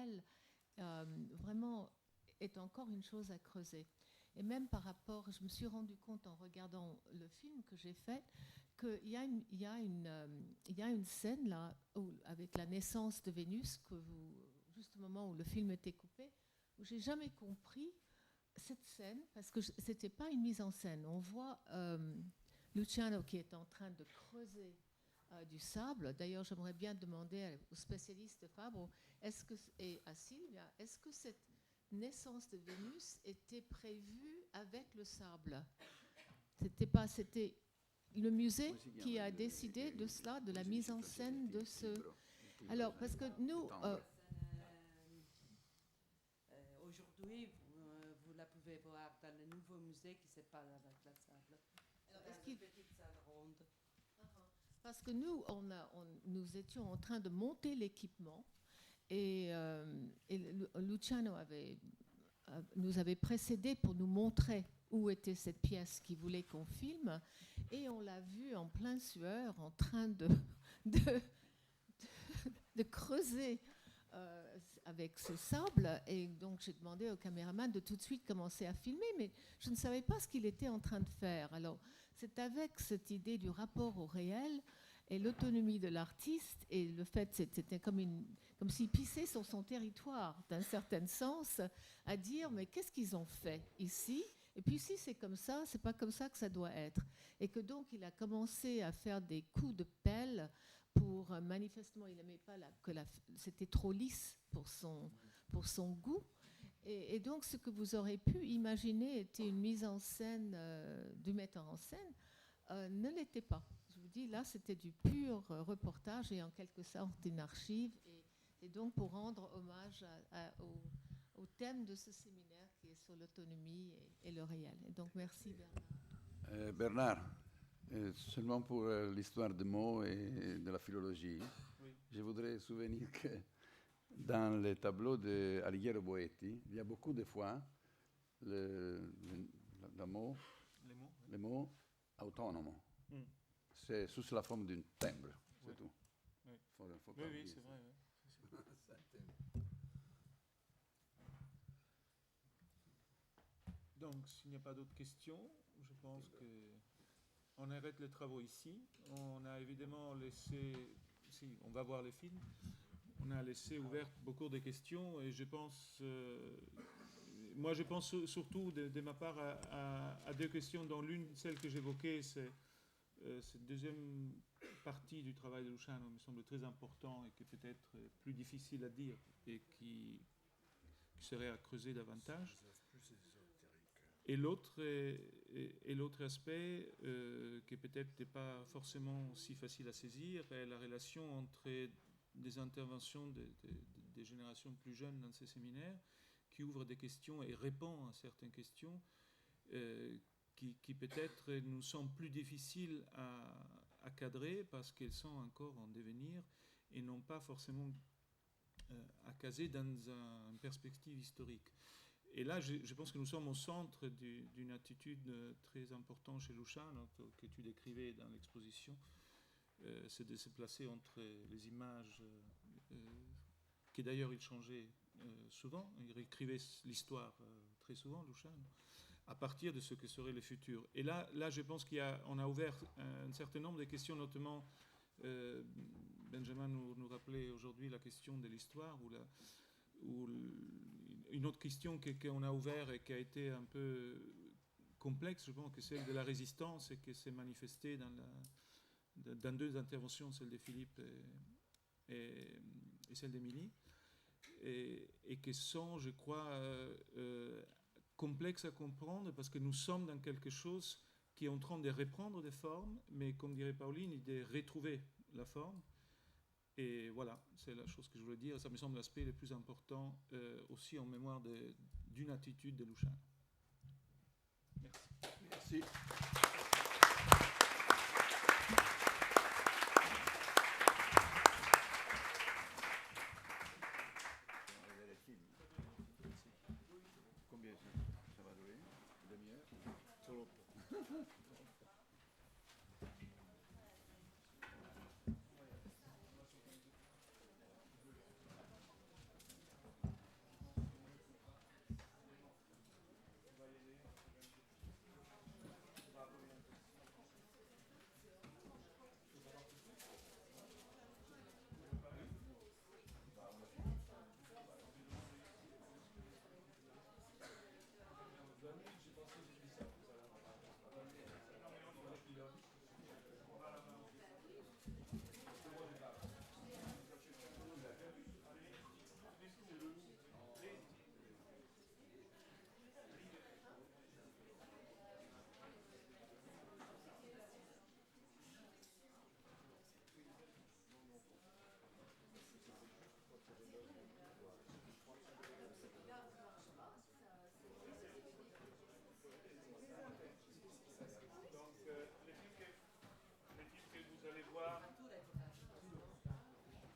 réel, vraiment est encore une chose à creuser. Et même par rapport, je me suis rendu compte en regardant le film que j'ai fait, qu'il y a une scène là, avec la naissance de Vénus, juste au moment où le film était coupé, où j'ai jamais compris cette scène, parce que c'était pas une mise en scène. On voit Luciano qui est en train de creuser du sable. D'ailleurs, j'aimerais bien demander aux spécialistes de Fabre et à Sylvia, est-ce que cette naissance de Vénus était prévue avec le sable? C'était le musée qui a décidé de cela, de la mise en scène de ce... Alors, parce que nous... Aujourd'hui, vous la pouvez voir dans le nouveau musée qui s'appelle avec la sable. Alors, est-ce qu'il petite salle ronde? Parce que nous étions en train de monter l'équipement et Luciano nous avait précédé pour nous montrer où était cette pièce qu'il voulait qu'on filme, et on l'a vu en plein sueur en train de creuser avec ce sable, et donc j'ai demandé au caméraman de tout de suite commencer à filmer, mais je ne savais pas ce qu'il était en train de faire. Alors c'est avec cette idée du rapport au réel et l'autonomie de l'artiste, et le fait que c'était comme s'il pissait sur son territoire d'un certain sens, à dire mais qu'est-ce qu'ils ont fait ici, et puis si c'est comme ça, c'est pas comme ça que ça doit être, et que donc il a commencé à faire des coups de pelle pour manifestement il n'aimait pas c'était trop lisse pour son goût, et donc ce que vous aurez pu imaginer était une mise en scène du metteur en scène ne l'était pas. Je vous dis, là c'était du pur reportage et en quelque sorte une archive, et donc pour rendre hommage au thème de ce séminaire qui est sur l'autonomie et le réel. Et donc merci Bernard. Bernard, seulement pour l'histoire des mots et de la philologie, oui. Je voudrais souvenir que dans les tableaux d'Alighiero Boetti, il y a beaucoup de fois les mots autonomes. Mm. C'est sous la forme d'un timbre, c'est oui. Tout. Oui, oui, c'est vrai. Oui. Donc, s'il n'y a pas d'autres questions, je pense qu'on arrête les travaux ici. On a évidemment laissé, si on va voir les films, on a laissé ouvertes beaucoup de questions, et je pense, moi je pense surtout de ma part à deux questions, dont l'une, celle que j'évoquais, c'est cette deuxième partie du travail de Luciano me semble très important et qui est peut-être plus difficile à dire et qui serait à creuser davantage. Et l'autre aspect, qui peut-être n'est pas forcément si facile à saisir, est la relation entre des interventions des générations plus jeunes dans ces séminaires, qui ouvrent des questions et répond à certaines questions qui peut-être nous sont plus difficiles à cadrer parce qu'elles sont encore en devenir et non pas forcément à caser dans une perspective historique. Et là, je pense que nous sommes au centre d'une attitude très importante chez Luciano, que tu décrivais dans l'exposition, c'est de se placer entre les images, qui d'ailleurs il changeait souvent, il réécrivait l'histoire très souvent, Luciano, à partir de ce que serait le futur. Et là je pense qu'on a ouvert un certain nombre de questions, notamment Benjamin nous rappelait aujourd'hui la question de l'histoire, ou une autre question qu'on a ouverte et qui a été un peu complexe, je pense, que celle de la résistance, et qui s'est manifestée dans deux interventions, celle de Philippe et celle d'Émilie, et qui sont, je crois, complexes à comprendre, parce que nous sommes dans quelque chose qui est en train de reprendre des formes, mais comme dirait Pauline, de retrouver la forme. Et voilà, c'est la chose que je voulais dire. Ça me semble l'aspect le plus important aussi en mémoire d'une attitude de Luciano. Merci. Merci. Combien ça va durer? Une demi-heure? Solo.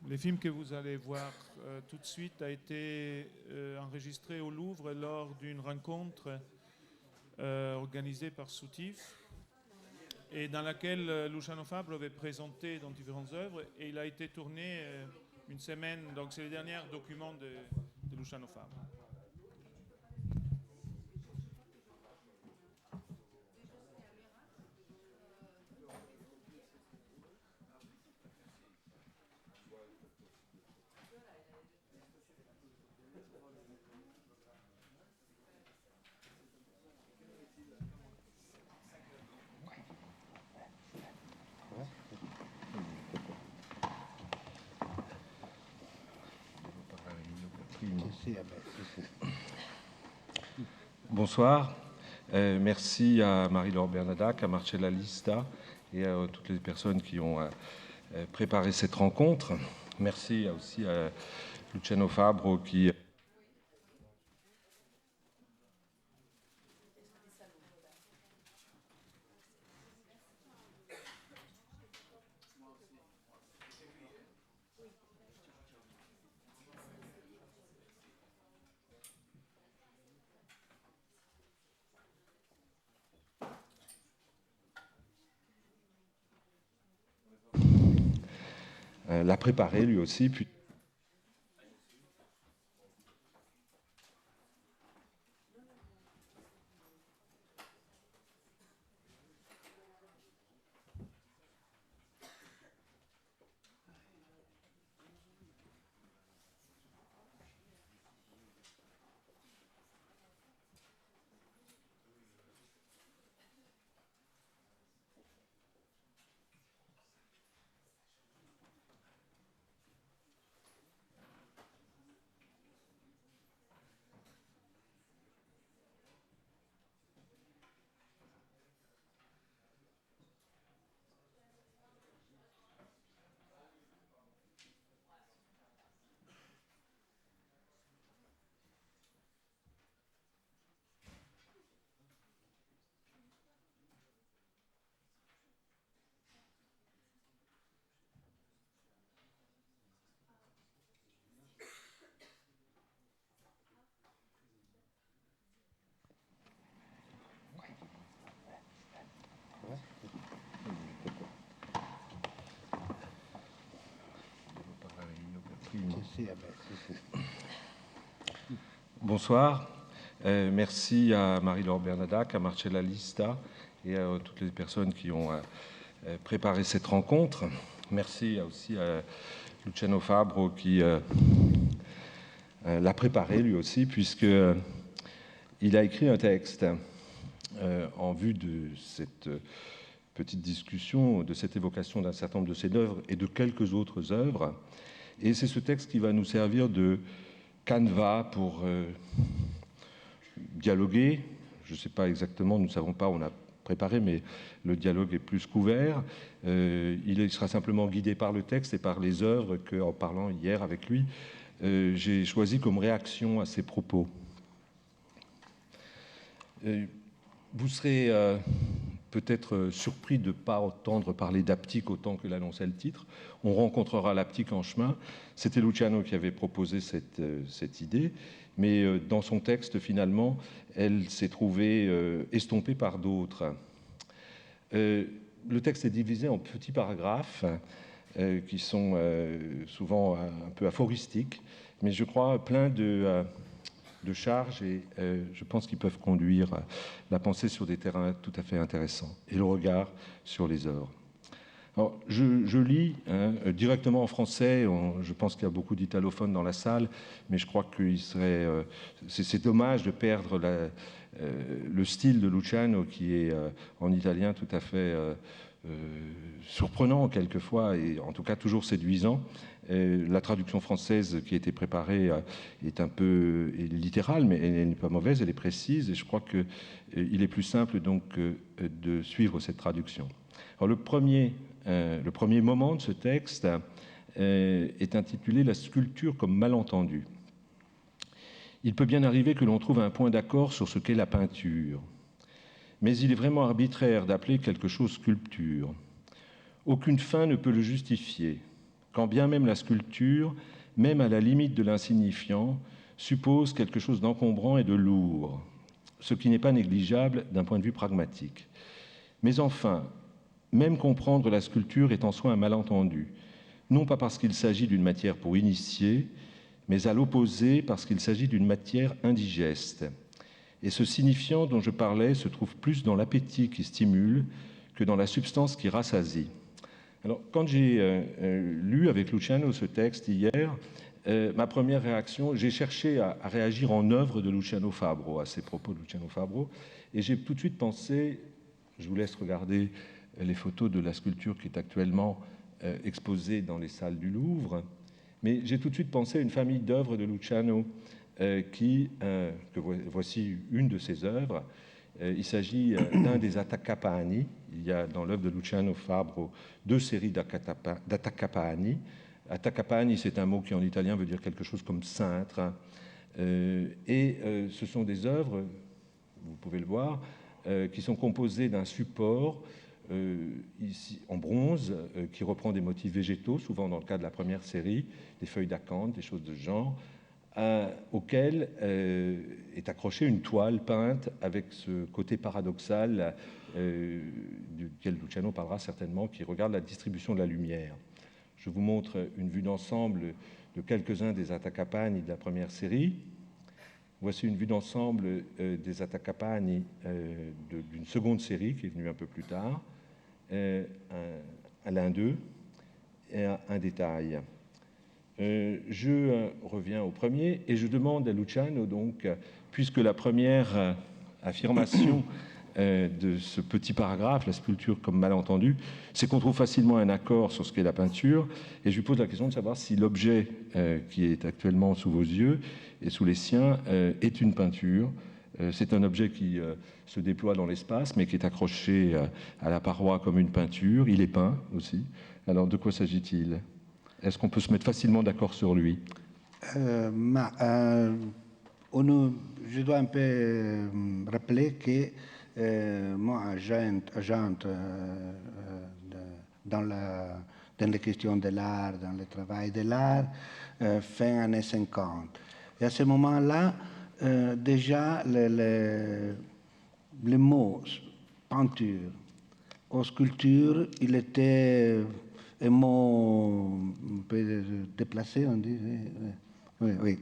Le film que vous allez voir tout de suite a été enregistré au Louvre lors d'une rencontre organisée par Soutif et dans laquelle Luciano Fabbro avait présenté dans différentes œuvres et il a été tourné une semaine, donc c'est le dernier document de Luciano Fabbro. Bonsoir. Merci à Marie-Laure Bernadac, à Marcella Lista et à toutes les personnes qui ont préparé cette rencontre. Merci aussi à Luciano Fabbro qui... l'a préparé lui aussi. Puis... Bonsoir. Merci à Marie-Laure Bernadac, à Marcella Lista et à toutes les personnes qui ont préparé cette rencontre. Merci aussi à Luciano Fabbro qui l'a préparé lui aussi, puisqu'il a écrit un texte en vue de cette petite discussion, de cette évocation d'un certain nombre de ses œuvres et de quelques autres œuvres. Et c'est ce texte qui va nous servir de canevas pour dialoguer. Je ne sais pas exactement, nous ne savons pas, on a préparé, mais le dialogue est plus couvert. Il sera simplement guidé par le texte et par les œuvres qu'en parlant hier avec lui, j'ai choisi comme réaction à ses propos. Vous serez peut-être surpris de ne pas entendre parler d'haptique autant que l'annonçait le titre. On rencontrera l'haptique en chemin. C'était Luciano qui avait proposé cette idée, mais dans son texte, finalement, elle s'est trouvée estompée par d'autres. Le texte est divisé en petits paragraphes qui sont souvent un peu aphoristiques, mais je crois plein de charges et je pense qu'ils peuvent conduire la pensée sur des terrains tout à fait intéressants et le regard sur les œuvres. Alors, je lis directement en français, je pense qu'il y a beaucoup d'italophones dans la salle, mais je crois que c'est dommage de perdre le style de Luciano qui est en italien tout à fait surprenant quelquefois et en tout cas toujours séduisant. La traduction française qui a été préparée est un peu littérale, mais elle n'est pas mauvaise, elle est précise, et je crois qu'il est plus simple donc de suivre cette traduction. Alors le premier moment de ce texte est intitulé « La sculpture comme malentendu ». Il peut bien arriver que l'on trouve un point d'accord sur ce qu'est la peinture, mais il est vraiment arbitraire d'appeler quelque chose sculpture. Aucune fin ne peut le justifier. quand bien même la sculpture, même à la limite de l'insignifiant, suppose quelque chose d'encombrant et de lourd, ce qui n'est pas négligeable d'un point de vue pragmatique. Mais enfin, même comprendre la sculpture est en soi un malentendu, non pas parce qu'il s'agit d'une matière pour initier, mais à l'opposé parce qu'il s'agit d'une matière indigeste. Et ce signifiant dont je parlais se trouve plus dans l'appétit qui stimule que dans la substance qui rassasie. Alors, quand j'ai lu avec Luciano ce texte hier, ma première réaction, j'ai cherché à réagir en œuvre de Luciano Fabro, à ces propos de Luciano Fabro, et j'ai tout de suite pensé, je vous laisse regarder les photos de la sculpture qui est actuellement exposée dans les salles du Louvre, mais j'ai tout de suite pensé à une famille d'œuvres de Luciano, voici une de ses œuvres. Il s'agit d'un des Attacapani. Il y a dans l'œuvre de Luciano Fabro 2 séries d'Attacapani. Attacapani, c'est un mot qui en italien veut dire quelque chose comme cintre. Ce sont des œuvres, vous pouvez le voir, qui sont composées d'un support ici en bronze qui reprend des motifs végétaux, souvent dans le cas de la première série, des feuilles d'acanthe, des choses de ce genre, auquel est accrochée une toile peinte avec ce côté paradoxal duquel Luciano parlera certainement, qui regarde la distribution de la lumière. Je vous montre une vue d'ensemble de quelques-uns des Attacapani de la première série. Voici une vue d'ensemble des Attacapani d'une seconde série qui est venue un peu plus tard, l'un d'eux, et un détail. Je reviens au premier et je demande à Luciano, donc, puisque la première affirmation de ce petit paragraphe, la sculpture comme malentendu, c'est qu'on trouve facilement un accord sur ce qu'est la peinture, et je lui pose la question de savoir si l'objet qui est actuellement sous vos yeux et sous les siens est une peinture. C'est un objet qui se déploie dans l'espace, mais qui est accroché à la paroi comme une peinture. Il est peint aussi. Alors, de quoi s'agit-il ? Est-ce qu'on peut se mettre facilement d'accord sur lui ? Je dois un peu rappeler que moi, agent dans les questions de l'art, dans le travail de l'art, fin années 50. Et à ce moment-là, déjà, le mot peinture ou sculpture, il était un mot un peu déplacé, on dit. Oui.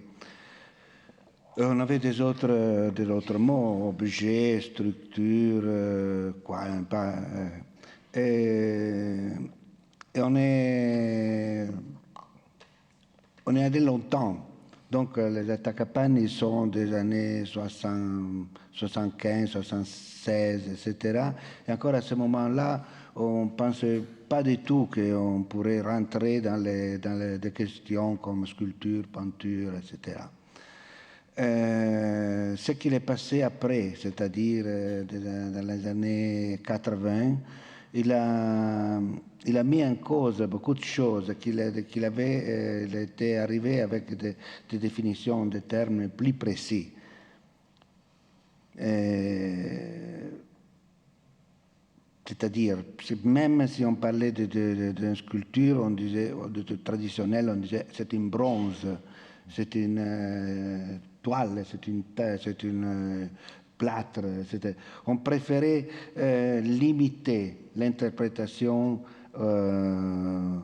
On avait des autres mots, objet, structure, quoi. Et on est allé longtemps. Donc les Attacapani sont des années 60, 75, 76, etc. Et encore à ce moment-là, on ne pensait pas du tout qu'on pourrait rentrer dans des questions comme sculpture, peinture, etc. Ce qu'il est passé après, c'est-à-dire dans les années 80, il a mis en cause beaucoup de choses qu'il était arrivé avec des définitions, des termes plus précis. C'est-à-dire, même si on parlait d'une sculpture, on disait, traditionnelle, on disait c'est une bronze, c'est une toile, c'est une plâtre. On préférait limiter l'interprétation de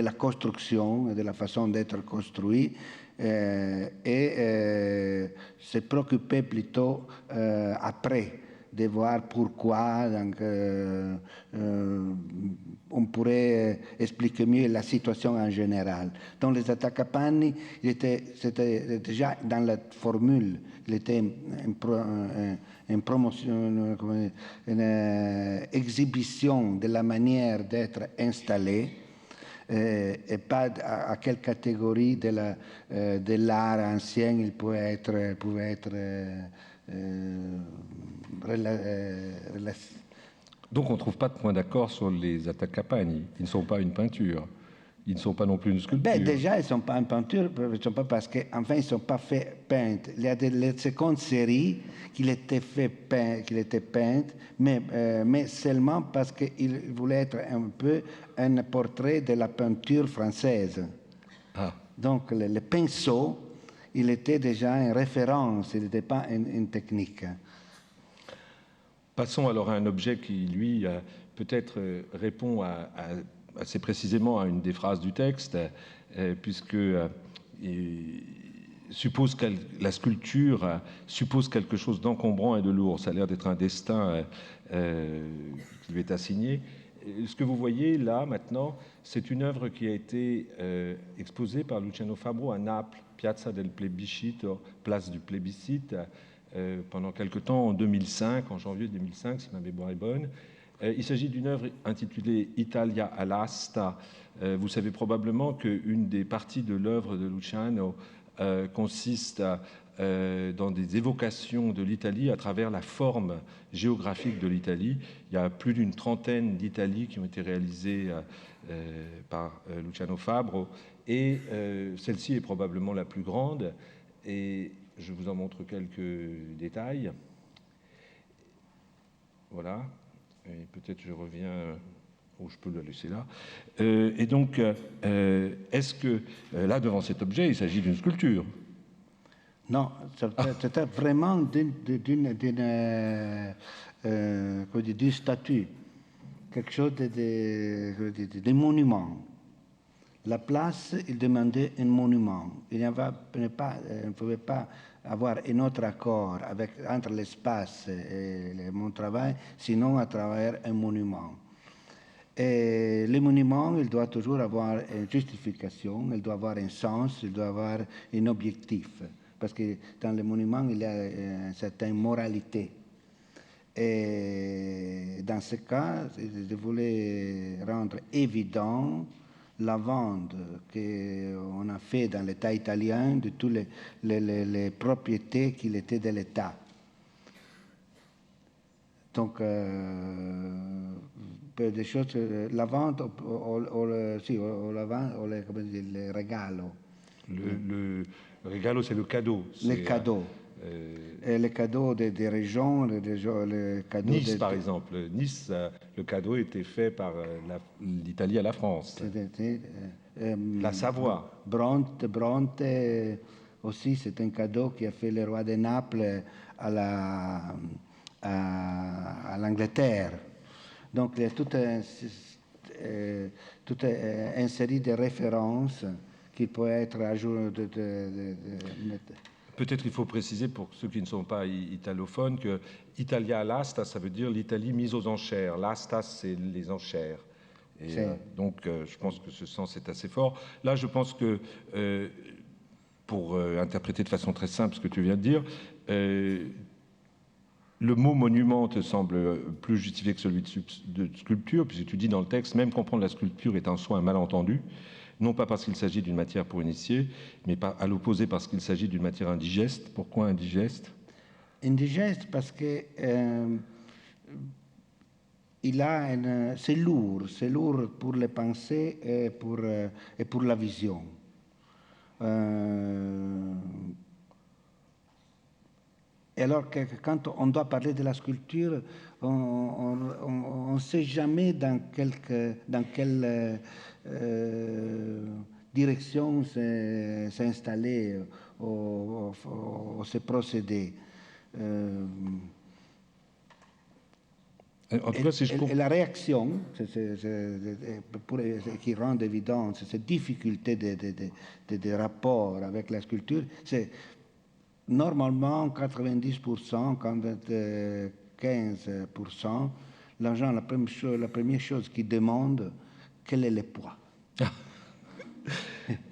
la construction et de la façon d'être construit et se préoccuper plutôt après de voir pourquoi on pourrait expliquer mieux la situation en général. Dans les Attacapani, c'était déjà dans la formule, il était une promotion, une exhibition de la manière d'être installé et pas à quelle catégorie de l'art ancien il pouvait être Donc on ne trouve pas de point d'accord sur les Attacapani. Ils ne sont pas une peinture. ils ne sont pas non plus une sculpture. Ben, déjà, ils ne sont pas en peinture, parce qu'enfin, ils ne sont pas faits peints. Il y a les secondes séries qui étaient peintes, mais seulement parce qu'ils voulaient être un peu un portrait de la peinture française. Ah. Donc, le pinceau, il était déjà une référence, il n'était pas une technique. Passons alors à un objet qui, lui, peut-être répond assez précisément à une des phrases du texte, puisque la sculpture suppose quelque chose d'encombrant et de lourd. Ça a l'air d'être un destin qui lui est assigné. Ce que vous voyez là, maintenant, c'est une œuvre qui a été exposée par Luciano Fabbro à Naples, Piazza del Plebiscito, place du plébiscite, pendant quelque temps, en 2005, en janvier 2005, si ma mémoire est bonne. Il s'agit d'une œuvre intitulée Italia all'asta. Vous savez probablement qu'une des parties de l'œuvre de Luciano consiste dans des évocations de l'Italie à travers la forme géographique de l'Italie. Il y a plus d'une trentaine d'Italies qui ont été réalisées par Luciano Fabbro, et celle-ci est probablement la plus grande, et je vous en montre quelques détails. Voilà, et peut-être je reviens, ou je peux le laisser là. Et donc, est-ce que, là, devant cet objet, il s'agit d'une sculpture? Non, c'était vraiment d'une statue, quelque chose de monument. La place, il demandait un monument. Il ne pouvait pas avoir un autre accord entre l'espace et mon travail, sinon à travers un monument. Et le monument, il doit toujours avoir une justification, il doit avoir un sens, il doit avoir un objectif. Parce que dans le monument, il y a une certaine moralité. Et dans ce cas, je voulais rendre évident la vente qu'on a fait dans l'État italien de toutes les propriétés qu'il était de l'État. Donc, des choses, la vente le regalo. Le regalo, c'est le cadeau. Les cadeaux. Et les cadeaux des régions, les cadeaux Nice, par exemple. Nice, le cadeau était fait par l'Italie à la France. La Savoie. Bronte aussi, c'est un cadeau qui a fait le roi de Naples à l'Angleterre. Donc, il y a toute une série de références qui peut être ajoutées. Peut-être il faut préciser pour ceux qui ne sont pas italophones que Italia all'asta, ça veut dire l'Italie mise aux enchères. L'asta, c'est les enchères. Et donc, je pense que ce sens est assez fort. Là, je pense que, pour interpréter de façon très simple ce que tu viens de dire, le mot monument te semble plus justifié que celui de sculpture, puisque tu dis dans le texte, même comprendre la sculpture est un soin mal entendu, non pas parce qu'il s'agit d'une matière pour initier, mais à l'opposé parce qu'il s'agit d'une matière indigeste. Pourquoi indigeste? Indigeste parce que c'est lourd pour les pensées et pour la vision. Et alors que quand on doit parler de la sculpture, on ne sait jamais dans quelle direction s'installer ou se procéder. En tout cas, si et la réaction qui rend évidente cette difficulté de rapport avec la sculpture, c'est normalement 90%, 15%, l'argent, la première chose qu'ils demandent, quel est le poids?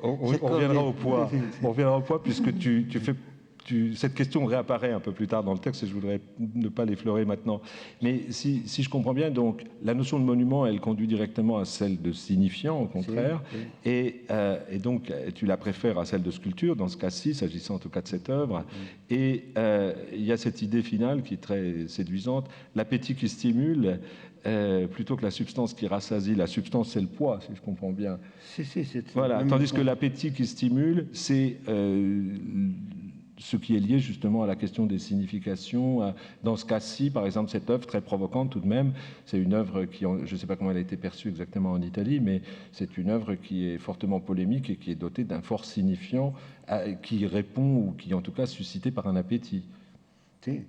On reviendra au poids. On reviendra au poids puisque tu fais cette question réapparaît un peu plus tard dans le texte et je voudrais ne pas l'effleurer maintenant. Mais si je comprends bien, donc, la notion de monument, elle conduit directement à celle de signifiant, au contraire, et donc tu la préfères à celle de sculpture, dans ce cas-ci, s'agissant en tout cas de cette œuvre. Et il y a cette idée finale qui est très séduisante, l'appétit qui stimule, plutôt que la substance qui rassasie. La substance, c'est le poids, si je comprends bien. Voilà. Tandis que l'appétit qui stimule, c'est ce qui est lié justement à la question des significations. Dans ce cas-ci, par exemple, cette œuvre très provocante tout de même, c'est une œuvre qui, je ne sais pas comment elle a été perçue exactement en Italie, mais c'est une œuvre qui est fortement polémique et qui est dotée d'un fort signifiant qui répond, ou qui en tout cas suscité par un appétit. Si.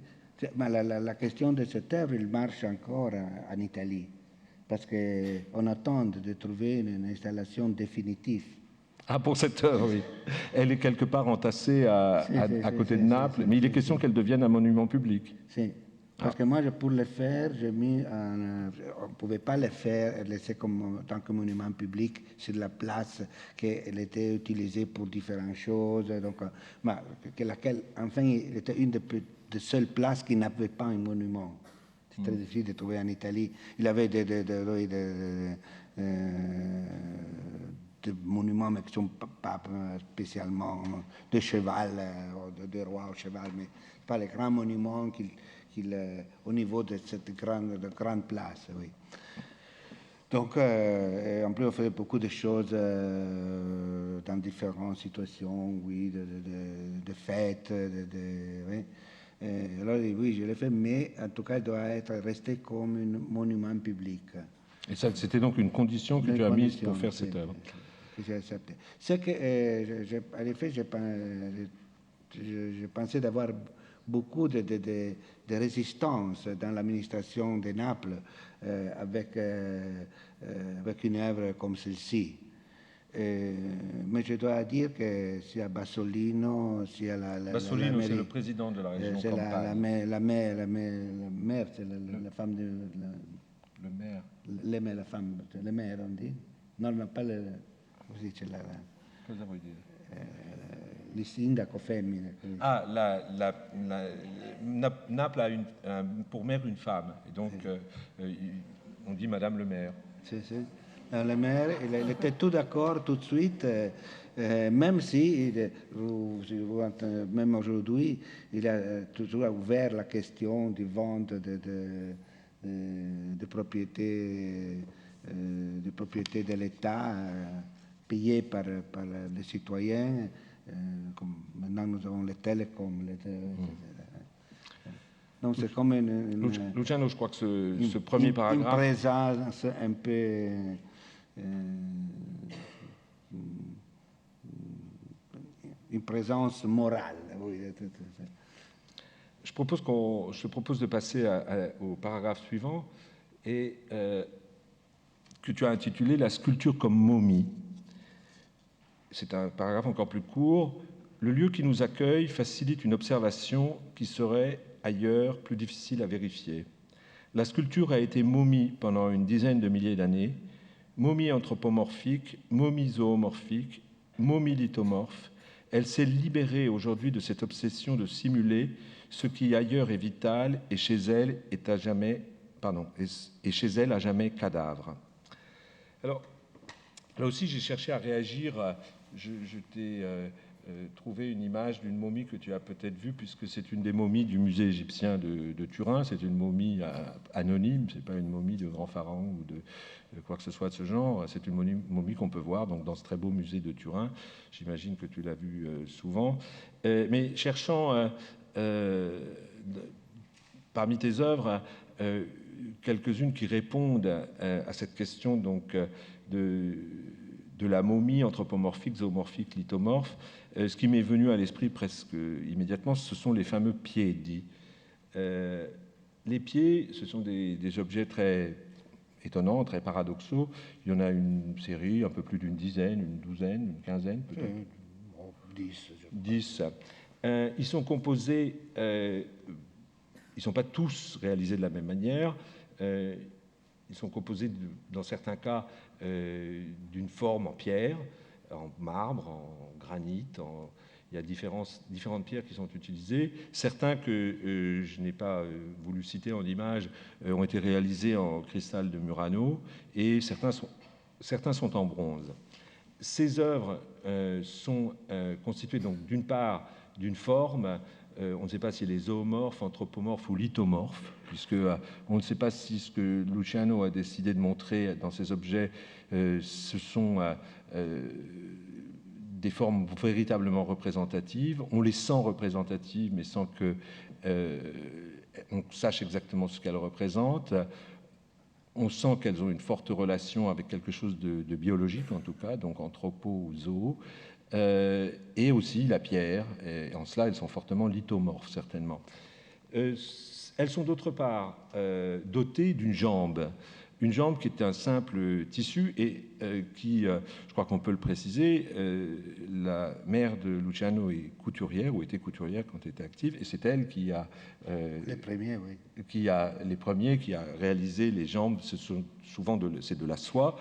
Ma la question de cette œuvre, il marche encore en Italie, parce qu'on attend de trouver une installation définitive. Ah, pour cette œuvre, oui. Elle est quelque part entassée à côté de Naples, mais il est question qu'elle devienne un monument public. Si. Parce que moi, pour le faire, j'ai mis on ne pouvait pas le faire et laisser comme tant que monument public sur la place qu'elle était utilisée pour différentes choses. Donc, laquelle, enfin, il était une des seules places qui n'avait pas un monument. C'est très difficile de trouver en Italie. Il avait des monuments, mais qui ne sont pas spécialement de cheval, de roi au cheval, mais pas les grands monuments au niveau de cette grande place. Oui. Donc, en plus, on faisait beaucoup de choses dans différentes situations, oui, de fêtes, oui. Alors, oui, je l'ai fait, mais en tout cas, il doit rester comme un monument public. Et ça, c'était donc une condition que tu as mise pour faire cette œuvre. J'ai accepté. C'est que, en effet, je pensais d'avoir beaucoup de résistance dans l'administration de Naples avec une œuvre comme celle-ci. Mais je dois dire que s'il y a Bassolino, s'il y a Bassolino, c'est le président de la région Campagne. La mère, c'est la femme de... Le maire. La femme, le maire, on dit. Non, pas le... Così c'è Cosa vuoi dire? Il sindaco femmine. Ah, Naples a pour maire une femme, et donc on dit Madame le maire. Si. Le maire, il était tout d'accord tout de suite, même si, même aujourd'hui, il a toujours ouvert la question du vente de propriété de l'État payées par les citoyens. Comme maintenant nous avons les télécoms. Donc c'est comme Luciano, je crois que ce premier paragraphe... Une présence un peu... une présence morale. Oui. Je te propose de passer au paragraphe suivant, et que tu as intitulé « La sculpture comme momie ». C'est un paragraphe encore plus court. Le lieu qui nous accueille facilite une observation qui serait ailleurs plus difficile à vérifier. La sculpture a été momie pendant une dizaine de milliers d'années, momie anthropomorphique, momie zoomorphique, momie lithomorphe. Elle s'est libérée aujourd'hui de cette obsession de simuler ce qui ailleurs est vital et chez elle est à jamais, et chez elle à jamais cadavre. Alors, là aussi, j'ai cherché à réagir. Je t'ai trouvé une image d'une momie que tu as peut-être vue, puisque c'est une des momies du musée égyptien de Turin. C'est une momie anonyme, c'est pas une momie de grand pharaon ou de quoi que ce soit de ce genre. C'est une momie qu'on peut voir donc, dans ce très beau musée de Turin. J'imagine que tu l'as vue souvent. Mais cherchant parmi tes œuvres quelques-unes qui répondent à cette question donc, de la momie anthropomorphique, zoomorphique, lithomorphe, ce qui m'est venu à l'esprit presque immédiatement, ce sont les fameux pieds dits. Les pieds, ce sont des objets très étonnants, très paradoxaux. Il y en a une série, un peu plus d'une dizaine, une douzaine, une quinzaine peut-être. 10. Ils sont composés, ils ne sont pas tous réalisés de la même manière. Ils sont composés, dans certains cas, d'une forme en pierre, en marbre, en granit, il y a différentes pierres qui sont utilisées. Certains que je n'ai pas voulu citer en image ont été réalisés en cristal de Murano et certains sont en bronze. Ces œuvres sont constituées donc d'une part d'une forme, on ne sait pas si elle est zoomorphe, anthropomorphe ou lithomorphe, puisque on ne sait pas si ce que Luciano a décidé de montrer dans ces objets, ce sont des formes véritablement représentatives. On les sent représentatives, mais sans que on sache exactement ce qu'elles représentent. On sent qu'elles ont une forte relation avec quelque chose de biologique, en tout cas, donc anthropo ou zoo. Et aussi la pierre. Et en cela, elles sont fortement lithomorphes, certainement. Elles sont d'autre part dotées d'une jambe. Une jambe qui est un simple tissu et qui, je crois qu'on peut le préciser, la mère de Luciano est couturière ou était couturière quand elle était active, et c'est elle qui a les premiers, oui. qui a réalisé les jambes. Ce sont souvent c'est de la soie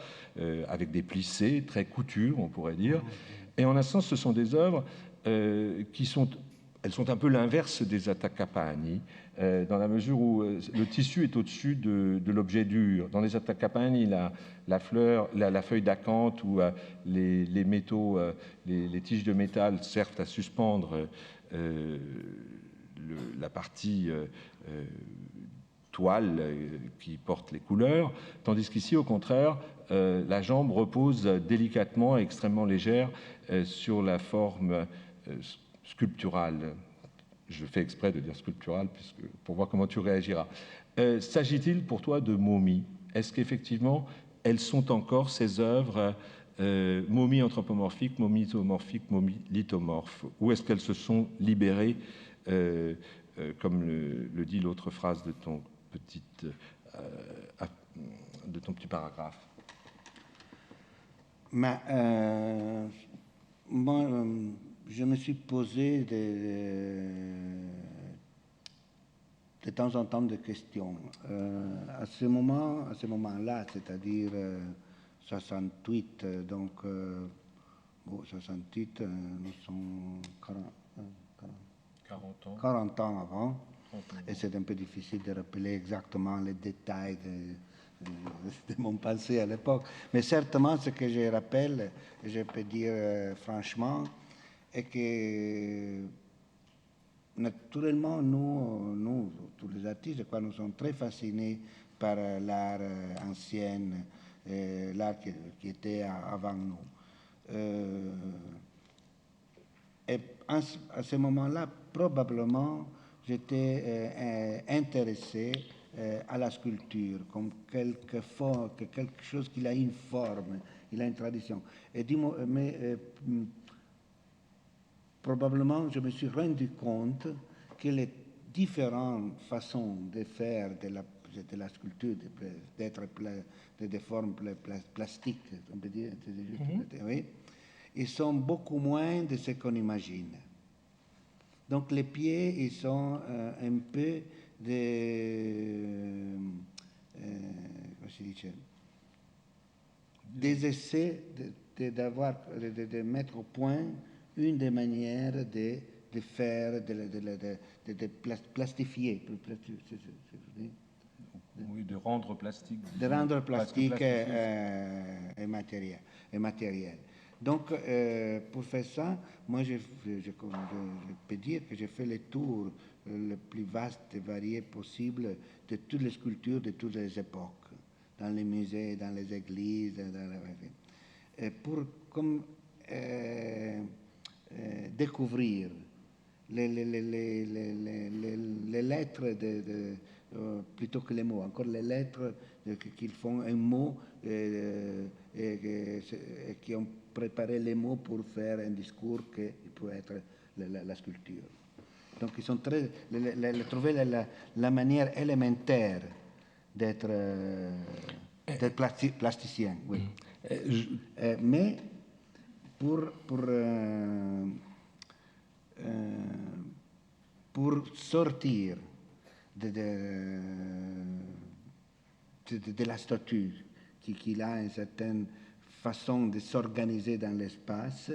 avec des plissés, très couture, on pourrait dire. Et en un sens, ce sont des œuvres qui sont un peu l'inverse des Attacapani, dans la mesure où le tissu est au-dessus de l'objet dur. Dans les Attacapani, la feuille d'acanthe ou les métaux, les tiges de métal servent à suspendre la partie toile qui porte les couleurs, tandis qu'ici, au contraire, la jambe repose délicatement et extrêmement légère sur la forme sculpturale. Je fais exprès de dire sculpturale pour voir comment tu réagiras. S'agit-il pour toi de momies? Est-ce qu'effectivement, elles sont encore ces œuvres momies anthropomorphiques, momies zoomorphiques, momies lithomorphes? Ou est-ce qu'elles se sont libérées, comme le dit l'autre phrase de ton petit paragraphe? Mais, moi, je me suis posé de temps en temps des questions. À ce moment-là, c'est-à-dire 68, donc 68, nous sommes 40 ans avant, et c'est un peu difficile de rappeler exactement les détails de mon passé à l'époque. Mais certainement, ce que je rappelle, je peux dire franchement, est que naturellement, nous, tous les artistes, je crois, nous sommes très fascinés par l'art ancien, l'art qui était avant nous. Et à ce moment-là, probablement, j'étais intéressé à la sculpture, comme quelque chose qui a une forme, il a une tradition. Et dis-moi, mais probablement, je me suis rendu compte que les différentes façons de faire de la sculpture, d'être des formes plastiques, on peut dire, oui, ils sont beaucoup moins de ce qu'on imagine. Donc les pieds, ils sont un peu des essais de mettre au point une des manières de faire, de plastifier. Oui, de rendre plastique. De rendre plastique et matériel. Donc, pour faire ça, moi, je peux dire que j'ai fait le tour le plus vaste et varié possible de toutes les sculptures de toutes les époques, dans les musées, dans les églises, pour découvrir les lettres plutôt que les mots, encore les lettres qui font un mot et qui ont préparé les mots pour faire un discours qui peut être la sculpture. Donc ils sont trouver la manière élémentaire d'être plasticien, oui. Mais pour sortir de la statue qui a une certaine façon de s'organiser dans l'espace,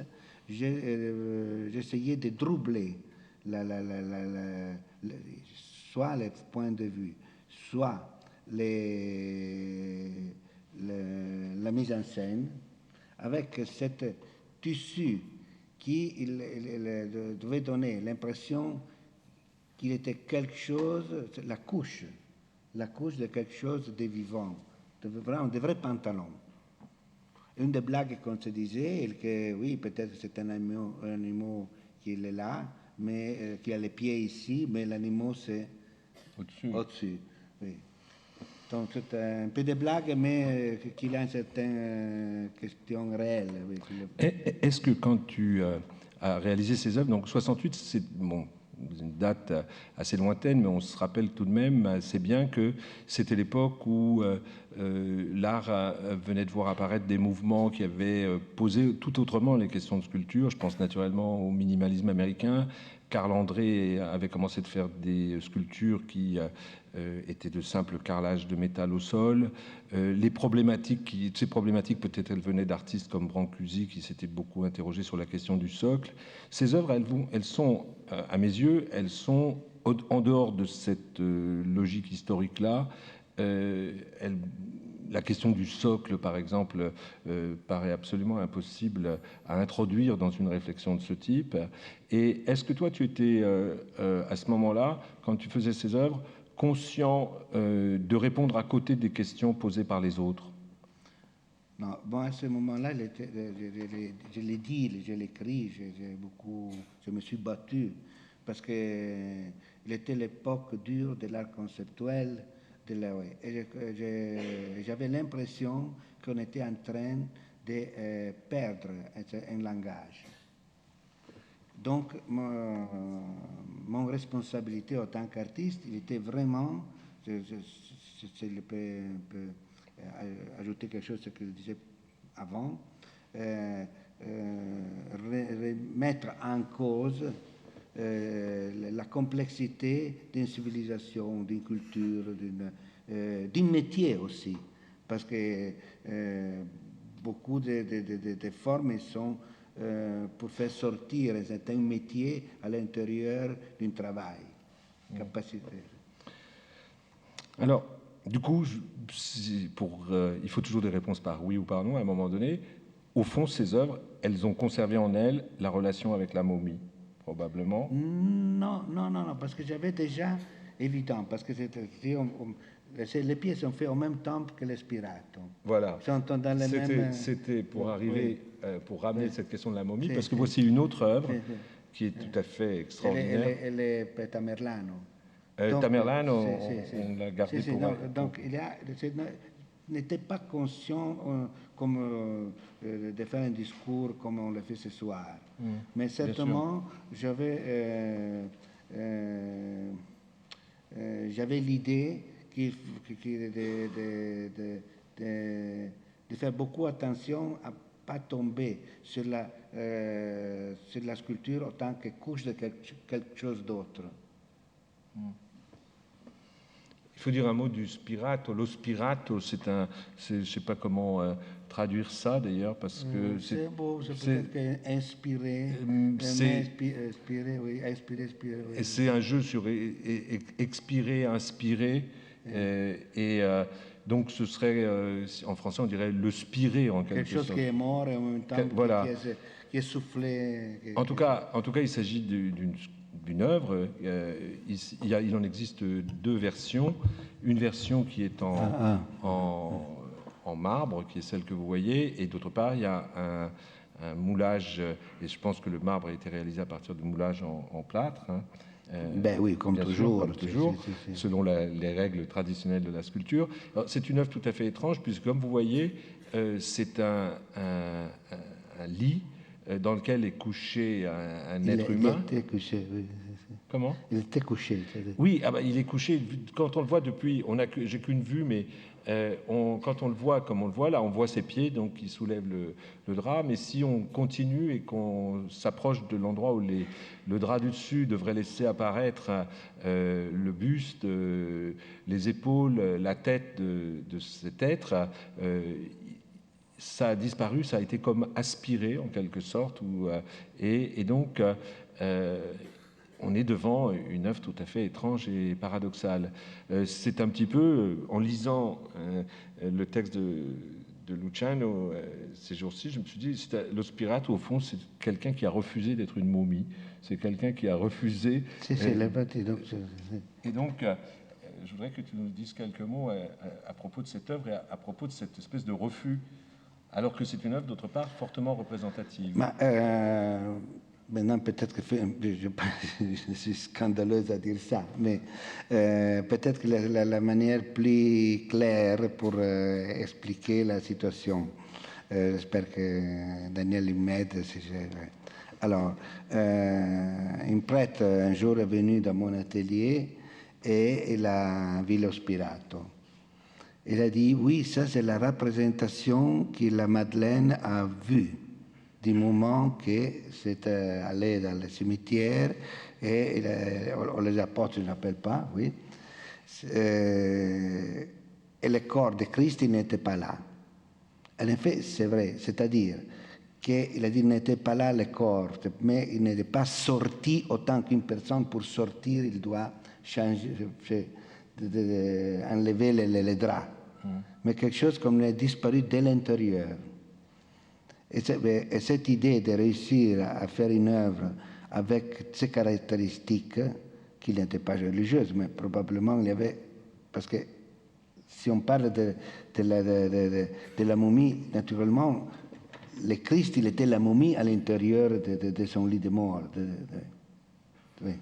j'essayais de troubler soit les points de vue, soit la mise en scène, avec cette tissu qui devait donner l'impression qu'il était quelque chose, la couche de quelque chose de vivant, de vrai pantalon. Une des blagues qu'on se disait, est que oui, peut-être c'est un animal qui est là, mais qui a les pieds ici, mais l'animal c'est au-dessus. Oui. Donc c'est un peu de blague, mais qu'il a une certaine question réelle. Oui. Est-ce que quand tu as réalisé ces œuvres, donc 68, c'est bon, une date assez lointaine, mais on se rappelle tout de même assez bien que c'était l'époque où l'art venait de voir apparaître des mouvements qui avaient posé tout autrement les questions de sculpture. Je pense naturellement au minimalisme américain. Karl André avait commencé de faire des sculptures qui étaient de simples carrelages de métal au sol. Ces problématiques, peut-être elles venaient d'artistes comme Brancusi qui s'étaient beaucoup interrogés sur la question du socle. Ces œuvres, elles sont, à mes yeux, elles sont en dehors de cette logique historique-là. La question du socle, par exemple, paraît absolument impossible à introduire dans une réflexion de ce type. Et est-ce que toi, tu étais, à ce moment-là, quand tu faisais ces œuvres, conscient de répondre à côté des questions posées par les autres? Non, bon, à ce moment-là, je l'ai dit, je l'ai écrit, je me suis battu, parce que il était l'époque dure de l'art conceptuel, et j'avais l'impression qu'on était en train de perdre un langage. Donc, mon responsabilité en tant qu'artiste, il était vraiment, je peux ajouter quelque chose à ce que je disais avant, remettre en cause la complexité d'une civilisation, d'une culture, d'un métier aussi, parce que beaucoup de formes sont pour faire sortir un certain métier à l'intérieur d'un travail, capacité. Alors, du coup, il faut toujours des réponses par oui ou par non à un moment donné. Au fond, ces œuvres, elles ont conservé en elles la relation avec la momie, probablement. Non, parce que j'avais déjà évident, parce que les pièces sont faites en même temps que le spirato. Voilà. C'était pour arriver, pour ramener cette question de la momie, parce que voici une autre œuvre qui est tout à fait extraordinaire. Elle est Tamerlano. Tamerlano, on l'a gardé pour... Donc, je n'étais pas conscient comme de faire un discours comme on le fait ce soir. Mais certainement, j'avais l'idée de faire beaucoup attention à ne pas tomber sur la sculpture en tant que couche de quelque chose d'autre. Il faut dire un mot du spirato. Lo spirato, je ne sais pas comment traduire ça d'ailleurs, parce que c'est beau, c'est peut-être inspiré, oui. Et c'est un jeu sur expirer, inspirer, donc ce serait, en français on dirait le spirer en quelque sorte. Quelque chose qui est mort et en même temps voilà. qui est soufflé. En tout cas, il s'agit d'une œuvre. Il en existe deux versions. Une version qui est en marbre, qui est celle que vous voyez, et d'autre part, il y a un moulage, et je pense que le marbre a été réalisé à partir de moulage en plâtre. Oui, comme toujours. Selon les règles traditionnelles de la sculpture. C'est une œuvre tout à fait étrange, puisque comme vous voyez, c'est un lit dans lequel est couché un être humain. Il était couché, oui. Comment ? Il était couché. Oui, il est couché. Quand on le voit depuis, j'ai qu'une vue, mais quand on le voit comme on le voit là, on voit ses pieds, donc il soulève le drap. Mais si on continue et qu'on s'approche de l'endroit où le drap du dessus devrait laisser apparaître le buste, les épaules, la tête de cet être, ça a disparu, ça a été comme aspiré en quelque sorte, et donc on est devant une œuvre tout à fait étrange et paradoxale. C'est un petit peu, en lisant le texte de Luciano ces jours-ci, je me suis dit, Lo Spirato, au fond, c'est quelqu'un qui a refusé d'être une momie, c'est quelqu'un qui a refusé... Et donc, je voudrais que tu nous dises quelques mots à propos de cette œuvre et à propos de cette espèce de refus, alors que c'est une œuvre, d'autre part, fortement représentative. Maintenant, peut-être que je suis scandaleuse à dire ça, mais peut-être que la manière plus claire pour expliquer la situation, j'espère que Daniel m'aide. Alors, un prêtre un jour est venu dans mon atelier et il a vu Lo Spirato. Il a dit, oui, ça c'est la représentation que la Madeleine a vue du moment que c'était allé dans le cimetière et les apôtres, je n'appelle pas, oui. Et le corps de Christ n'était pas là. En effet, c'est vrai, c'est-à-dire qu'il a dit qu'il n'était pas là le corps, mais il n'était pas sorti autant qu'une personne pour sortir, il doit changer, enlever les draps. Mais quelque chose comme il a disparu de l'intérieur. Et cette idée de réussir à faire une œuvre avec ces caractéristiques, qui n'étaient pas religieuses, mais probablement il y avait... Parce que si on parle de la momie, naturellement, le Christ, il était la momie à l'intérieur de son lit de mort. Oui.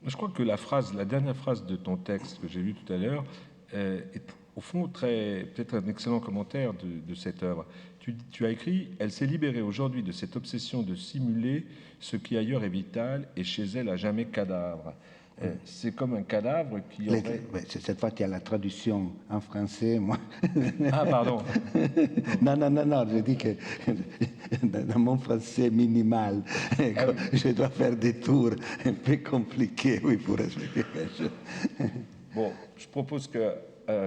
Je crois que la dernière phrase de ton texte que j'ai lu tout à l'heure est au fond peut-être un excellent commentaire de cette œuvre. Tu as écrit « Elle s'est libérée aujourd'hui de cette obsession de simuler ce qui ailleurs est vital et chez elle à jamais cadavre ». C'est comme un cadavre qui aurait... Cette fois, il y a la traduction en français, moi. Ah, pardon. Non, je dis que dans mon français minimal, je dois faire des tours un peu compliqués, oui, pour expliquer les choses. Bon, je propose que,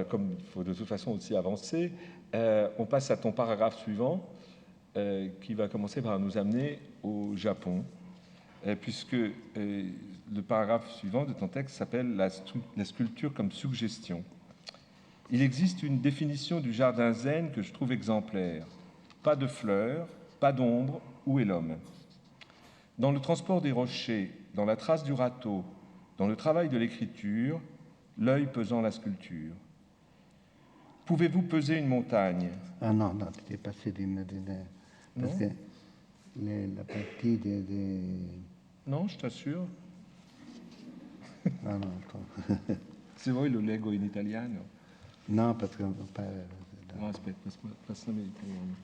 comme il faut de toute façon aussi avancer, on passe à ton paragraphe suivant, qui va commencer par nous amener au Japon, puisque le paragraphe suivant de ton texte s'appelle « La sculpture comme suggestion ». Il existe une définition du jardin zen que je trouve exemplaire. Pas de fleurs, pas d'ombre, où est l'homme? Dans le transport des rochers, dans la trace du râteau, dans le travail de l'écriture, l'œil pesant la sculpture. Pouvez-vous peser une montagne? Ah non, tu es passé parce que la partie de... Non, je t'assure. Non, attends. Se vuoi lo leggo in italiano? No, perché non parla... No, aspetta, passami il italiano.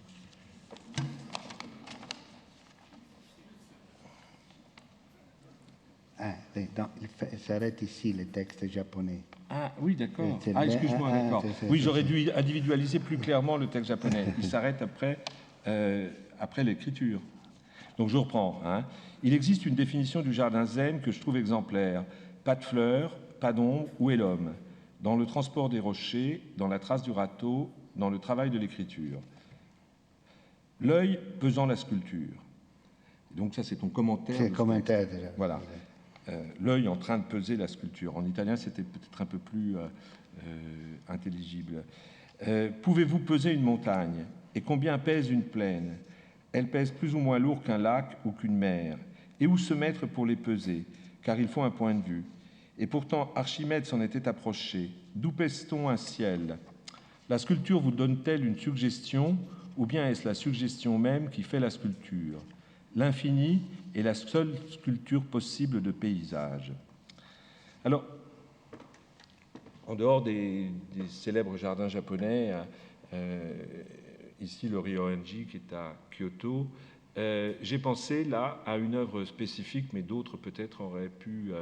Il s'arrête ici, le texte japonais. Ah oui, d'accord. Ah, excuse-moi, d'accord. Oui, j'aurais dû individualiser plus clairement le texte japonais. Il s'arrête après l'écriture. Donc je reprends. Il existe une définition du jardin zen que je trouve exemplaire. Pas de fleurs, pas d'ombre, où est l'homme? Dans le transport des rochers, dans la trace du râteau, dans le travail de l'écriture. L'œil pesant la sculpture. Donc ça, c'est ton commentaire. C'est le commentaire déjà. Voilà. L'œil en train de peser la sculpture. En italien, c'était peut-être un peu plus intelligible. Pouvez-vous peser une montagne? Et combien pèse une plaine? Elle pèse plus ou moins lourd qu'un lac ou qu'une mer. Et où se mettre pour les peser? Car il faut un point de vue. Et pourtant, Archimède s'en était approché. D'où pèse-t-on un ciel? La sculpture vous donne-t-elle une suggestion, ou bien est-ce la suggestion même qui fait la sculpture? L'infini est la seule sculpture possible de paysage. Alors, en dehors des célèbres jardins japonais, ici le Ryoanji qui est à Kyoto, j'ai pensé là à une œuvre spécifique, mais d'autres peut-être auraient pu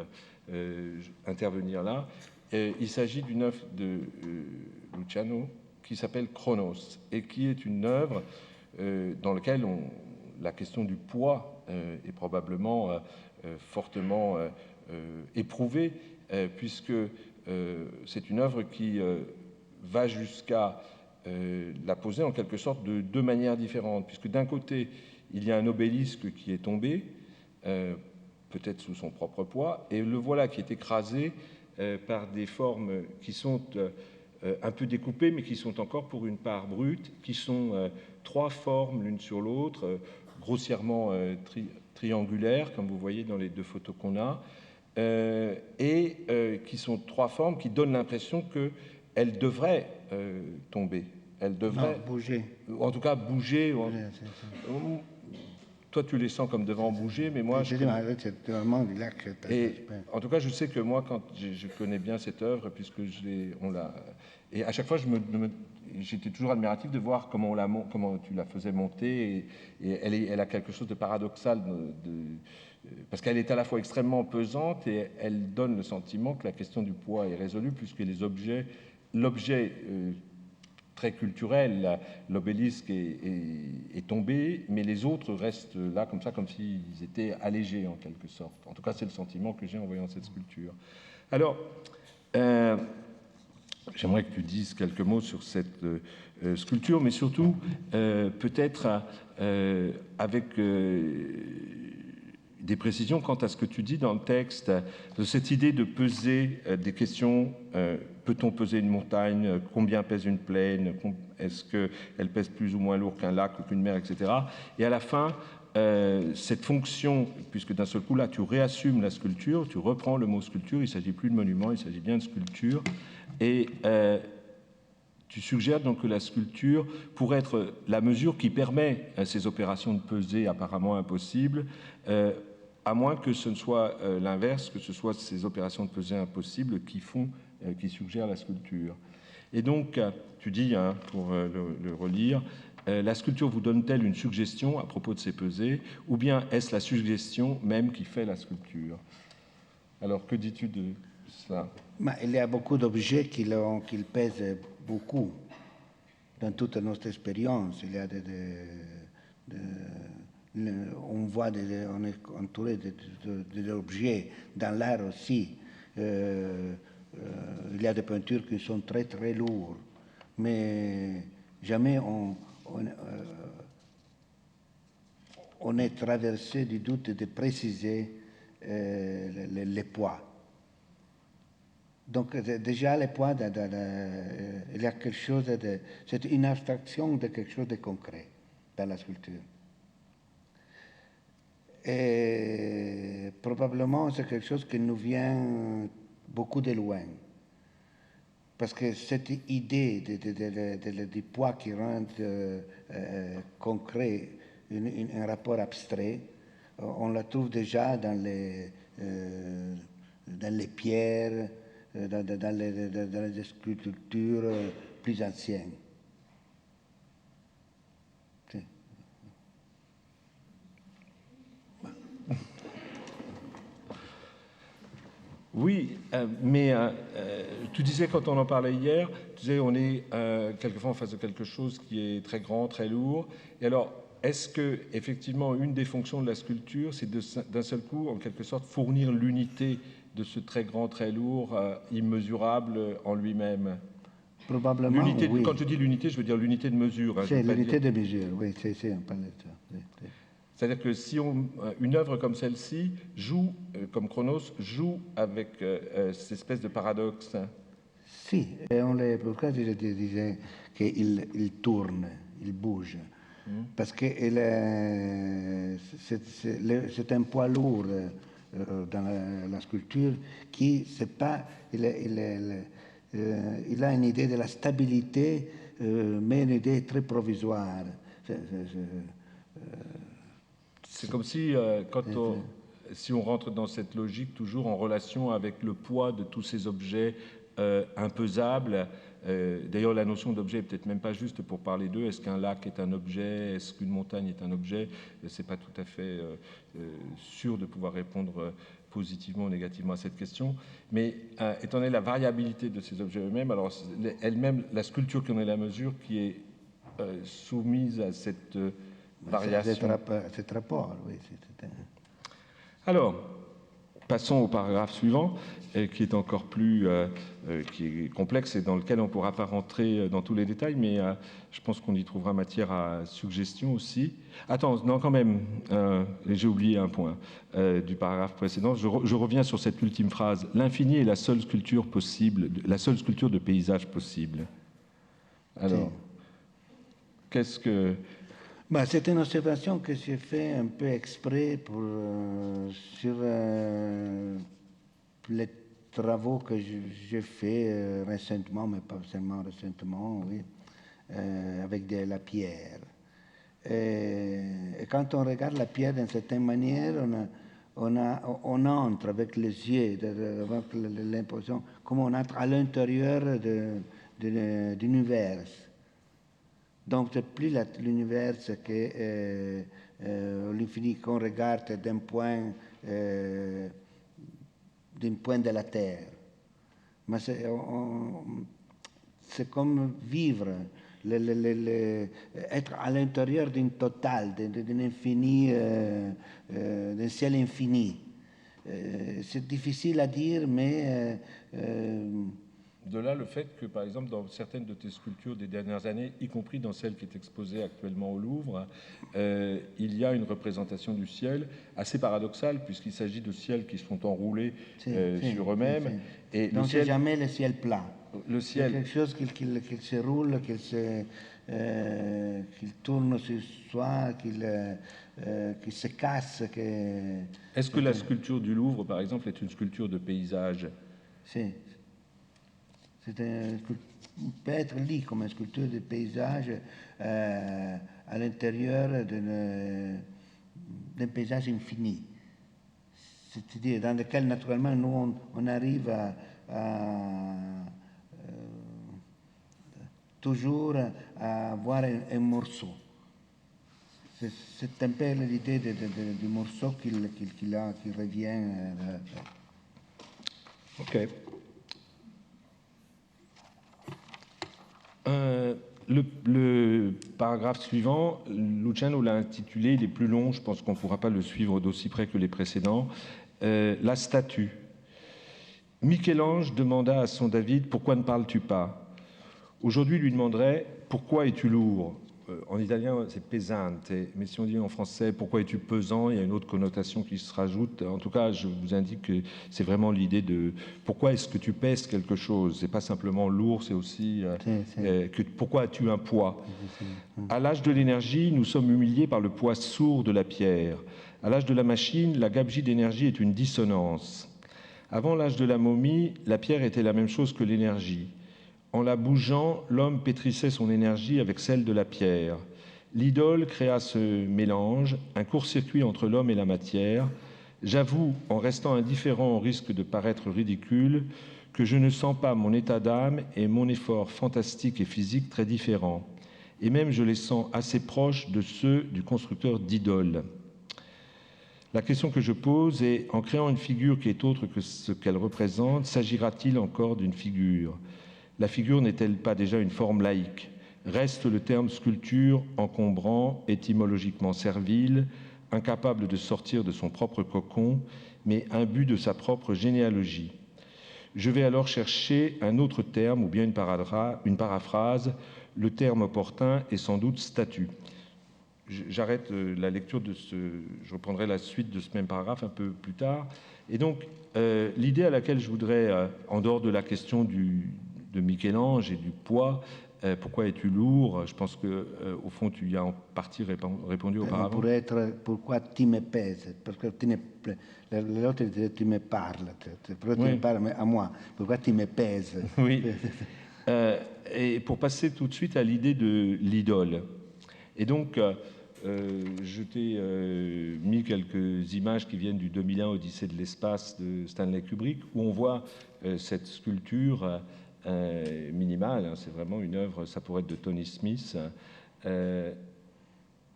intervenir là. Il s'agit d'une œuvre de Luciano qui s'appelle Chronos et qui est une œuvre dans laquelle la question du poids est probablement fortement éprouvée, puisque c'est une œuvre qui va jusqu'à la poser en quelque sorte de deux manières différentes, puisque d'un côté, il y a un obélisque qui est tombé, peut-être sous son propre poids, et le voilà qui est écrasé par des formes qui sont un peu découpées, mais qui sont encore pour une part brutes, qui sont trois formes l'une sur l'autre, grossièrement triangulaires, comme vous voyez dans les deux photos qu'on a, et qui sont trois formes qui donnent l'impression qu'elles devraient tomber. Elles devraient bouger. En tout cas bouger. Toi, tu les sens comme devant bouger, mais moi... en tout cas, je sais que moi, quand je connais bien cette œuvre, puisque on l'a... Et à chaque fois, j'étais toujours admiratif de voir comment tu la faisais monter, et elle a quelque chose de paradoxal, parce qu'elle est à la fois extrêmement pesante, et elle donne le sentiment que la question du poids est résolue, puisque l'objet très culturel, l'obélisque est tombé, mais les autres restent là comme ça, comme s'ils étaient allégés en quelque sorte. En tout cas, c'est le sentiment que j'ai en voyant cette sculpture. Alors, j'aimerais que tu dises quelques mots sur cette sculpture, mais surtout, peut-être avec des précisions quant à ce que tu dis dans le texte, de cette idée de peser des questions. Peut-on peser une montagne? Combien pèse une plaine? Est-ce qu'elle pèse plus ou moins lourd qu'un lac ou qu'une mer, etc. Et à la fin, cette fonction, puisque d'un seul coup, là, tu réassumes la sculpture, tu reprends le mot sculpture, il ne s'agit plus de monument, il s'agit bien de sculpture, et tu suggères donc que la sculpture pourrait être la mesure qui permet à ces opérations de pesée apparemment impossibles, à moins que ce ne soit l'inverse, que ce soit ces opérations de pesée impossibles qui suggèrent la sculpture. Et donc, tu dis, pour le relire, la sculpture vous donne-t-elle une suggestion à propos de ces pesées, ou bien est-ce la suggestion même qui fait la sculpture? Alors, que dis-tu de cela? Il y a beaucoup d'objets qui pèsent beaucoup dans toute notre expérience. Il y a on voit, on est entouré d'objets dans l'art aussi. Il y a des peintures qui sont très très lourdes, mais jamais on est traversé du doute de préciser les poids. Donc déjà les poids, il y a quelque chose c'est une abstraction de quelque chose de concret dans la sculpture. Et probablement c'est quelque chose qui nous vient beaucoup de loin. Parce que cette idée du poids qui rend concret un rapport abstrait, on la trouve déjà dans les pierres, dans les sculptures plus anciennes. Oui, mais tu disais quand on en parlait hier, tu disais on est quelquefois en face de quelque chose qui est très grand, très lourd. Et alors, est-ce que effectivement une des fonctions de la sculpture, c'est d'un seul coup, en quelque sorte, fournir l'unité de ce très grand, très lourd, immesurable en lui-même? Probablement, oui. Quand je dis l'unité, je veux dire l'unité de mesure. C'est l'unité de mesure, oui, c'est un peu ça. Oui. C'est-à-dire que si une œuvre comme celle-ci joue, comme Chronos, joue avec cette espèce de paradoxe. Si, pourquoi je disais qu'il tourne, il bouge? Parce que c'est un poids lourd dans la sculpture qui, c'est pas, il a une idée de la stabilité, mais une idée très provisoire. C'est comme si, si on rentre dans cette logique toujours en relation avec le poids de tous ces objets impesables. D'ailleurs, la notion d'objet est peut-être même pas juste pour parler d'eux. Est-ce qu'un lac est un objet? Est-ce qu'une montagne est un objet? C'est pas tout à fait sûr de pouvoir répondre positivement ou négativement à cette question. Mais étant donné la variabilité de ces objets eux-mêmes, alors elle-même, la sculpture qui en est la mesure, qui est soumise à cette variation. Cet rapport, oui. Alors, Passons au paragraphe suivant, qui est encore plus qui est complexe et dans lequel on ne pourra pas rentrer dans tous les détails, mais je pense qu'on y trouvera matière à suggestion aussi. Attends, non, quand même, j'ai oublié un point du paragraphe précédent. Je reviens sur cette ultime phrase. L'infini est la seule sculpture possible, la seule sculpture de paysage possible. Alors, qu'est-ce que... Bah, c'est une observation que j'ai fait un peu exprès pour, sur les travaux que j'ai fait récemment, mais pas seulement récemment, oui, avec de la pierre. Et quand on regarde la pierre d'une certaine manière, on entre avec les yeux, avec l'impression, comme on entre à l'intérieur de l'univers. Donc, c'est plus l'univers que l'infini qu'on regarde d'un point de la Terre. Mais c'est comme vivre, être à l'intérieur d'un total, d'un infini, d'un ciel infini. C'est difficile à dire, mais... De là le fait que, par exemple, dans certaines de tes sculptures des dernières années, y compris dans celle qui est exposée actuellement au Louvre, il y a une représentation du ciel assez paradoxale, puisqu'il s'agit de ciels qui sont enroulés sur eux-mêmes. Et donc, c'est jamais le ciel plat. Le ciel... C'est quelque chose qui se roule, qui tourne sur soi, qui se casse. Est-ce que la sculpture du Louvre, par exemple, est une sculpture de paysage? Si. Peut être lu comme une sculpture de paysage à l'intérieur d'un paysage infini. C'est-à-dire dans lequel, naturellement, nous, on arrive toujours à voir un morceau. C'est un peu l'idée du morceau qui revient. OK. Le paragraphe suivant, Luciano l'a intitulé, il est plus long, je pense qu'on ne pourra pas le suivre d'aussi près que les précédents, la statue. Michel-Ange demanda à son David, pourquoi ne parles-tu pas? Aujourd'hui, il lui demanderait, pourquoi es-tu lourd? En italien, c'est pesante, mais si on dit en français, pourquoi es-tu pesant? Il y a une autre connotation qui se rajoute. En tout cas, je vous indique que c'est vraiment l'idée de pourquoi est-ce que tu pèses quelque chose? C'est pas simplement lourd, c'est aussi pourquoi as-tu un poids? À l'âge de l'énergie, nous sommes humiliés par le poids sourd de la pierre. À l'âge de la machine, la gabegie d'énergie est une dissonance. Avant l'âge de la momie, la pierre était la même chose que l'énergie. En la bougeant, l'homme pétrissait son énergie avec celle de la pierre. L'idole créa ce mélange, un court-circuit entre l'homme et la matière. J'avoue, en restant indifférent au risque de paraître ridicule, que je ne sens pas mon état d'âme et mon effort fantastique et physique très différents. Et même je les sens assez proches de ceux du constructeur d'idoles. La question que je pose est, en créant une figure qui est autre que ce qu'elle représente, s'agira-t-il encore d'une figure ? La figure n'est-elle pas déjà une forme laïque? Reste le terme sculpture encombrant, étymologiquement servile, incapable de sortir de son propre cocon, mais imbu de sa propre généalogie. Je vais alors chercher un autre terme ou bien une paraphrase. Le terme opportun est sans doute statue. J'arrête la lecture de je reprendrai la suite de ce même paragraphe un peu plus tard. Et donc, l'idée à laquelle je voudrais, en dehors de la question de Michel-Ange et du poids, pourquoi es-tu lourd? Je pense qu'au fond, tu y as en partie répondu auparavant. Pourrait être pourquoi tu me pèses? Parce que l'autre dit tu me parles. Pourquoi tu me parles à moi? Pourquoi tu me pèses? Oui. Et pour passer tout de suite à l'idée de l'idole. Et donc, je t'ai mis quelques images qui viennent du 2001 Odyssée de l'espace de Stanley Kubrick, où on voit cette sculpture minimale, hein, c'est vraiment une œuvre, ça pourrait être de Tony Smith,